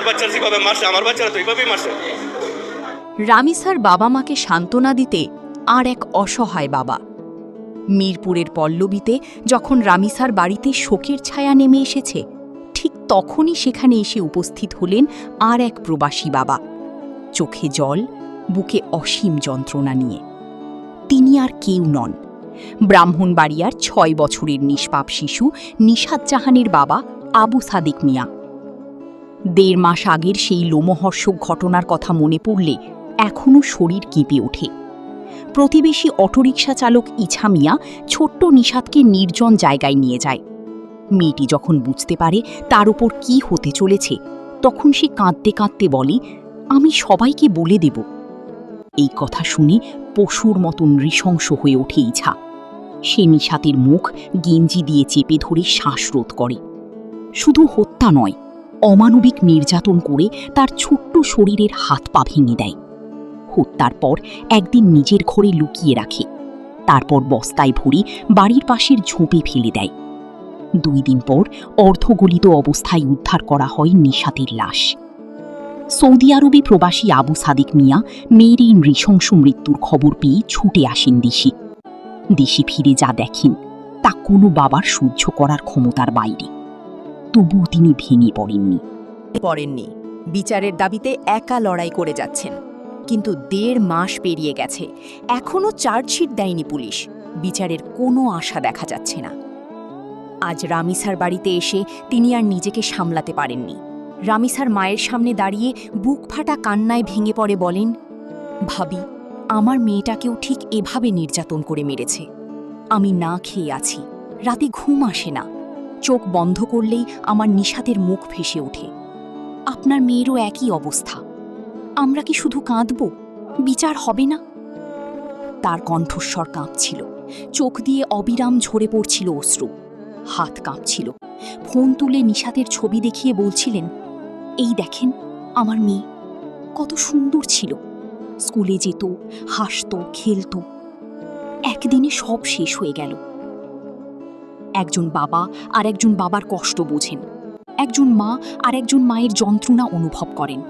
আমার বাচ্চারা যেভাবে মারছে আমার বাচ্চারা তো এইভাবেই মারছে। রামিসার বাবা মাকে সান্ত্বনা দিতে আর এক অসহায় বাবা। মিরপুরের পল্লবীতে যখন রামিসার বাড়িতে শোকের ছায়া নেমে এসেছে, ঠিক তখনই সেখানে এসে উপস্থিত হলেন আর এক প্রবাসী বাবা, চোখে জল, বুকে অসীম যন্ত্রণা নিয়ে। তিনি আর কেউ নন, ব্রাহ্মণবাড়িয়ার ৬ বছরের নিষ্পাপ শিশু নিশাত জাহানের বাবা আবু সাদিক মিয়া। ১.৫ মাস আগের সেই লোমহর্ষক ঘটনার কথা মনে পড়লে এখনও শরীর কেঁপে ওঠে। প্রতিবেশী অটোরিকশা চালক ইছা মিয়া ছোট্ট নিশাতকে নির্জন জায়গায় নিয়ে যায়। মেয়েটি যখন বুঝতে পারে তার উপর কি হতে চলেছে, তখন সে কাঁদতে কাঁদতে বলে, আমি সবাইকে বলে দেব। এই কথা শুনে পশুর মতো নৃশংস হয়ে ওঠে ইছা। সে নিশাতের মুখ গেঞ্জি দিয়ে চেপে ধরে শ্বাসরোধ করে। শুধু হত্যা নয়, অমানবিক নির্যাতন করে তার ছোট্ট শরীরের হাত পা ভেঙে দেয়। হত্যার পর একদিন নিজের ঘরে লুকিয়ে রাখে, তারপর বস্তায় ভরে বাড়ির পাশের ঝোপে ফেলে দেয়। ২ দিন পর অর্ধগলিত অবস্থায় উদ্ধার করা হয় নিশাতের লাশ। সৌদি আরবে প্রবাসী আবু সাদিক মিয়া মেয়ের এই নৃশংস মৃত্যুর খবর পেয়ে ছুটে আসেন দেশে। দেশে ফিরে যা দেখেন তা কোনো বাবার সহ্য করার ক্ষমতার বাইরে। তবুও তিনি ভেঙে পড়েননি। বিচারের দাবিতে একা লড়াই করে যাচ্ছেন। কিন্তু ১.৫ মাস পেরিয়ে গেছে, এখনও চার্জশিট দেয়নি পুলিশ। বিচারের কোনো আশা দেখা যাচ্ছে না। আজ রামিসার বাড়িতে এসে তিনি আর নিজেকে সামলাতে পারেননি। রামিসার মায়ের সামনে দাঁড়িয়ে বুক ফাটা কান্নায় ভেঙে পড়ে বলেন, ভাবি, আমার মেয়েটাকেও ঠিক এভাবে নির্যাতন করে মেরেছে। আমি না খেয়ে আছি, রাতে ঘুম আসে না, চোখ বন্ধ করলেই আমার নিশাতের মুখ ভেসে ওঠে। আপনার মেয়েরও একই অবস্থা। আমরা কি শুধু কাঁদব? বিচার হবে না? তার কণ্ঠস্বর কাঁপছিল, চোখ দিয়ে অবিরাম ঝরে পড়ছিল অশ্রু, হাত কাঁপছিল। ফোন তুলে নিশাতের ছবি দেখিয়ে বলছিলেন, এই দেখেন আমার মেয়ে, কত সুন্দর ছিল, স্কুলে যেত, হাসত, খেলত। একদিনে সব শেষ হয়ে গেল। একজন বাবা আর একজন বাবার কষ্ট বোঝেন, একজন মা আর একজন মায়ের যন্ত্রণা অনুভব করেন।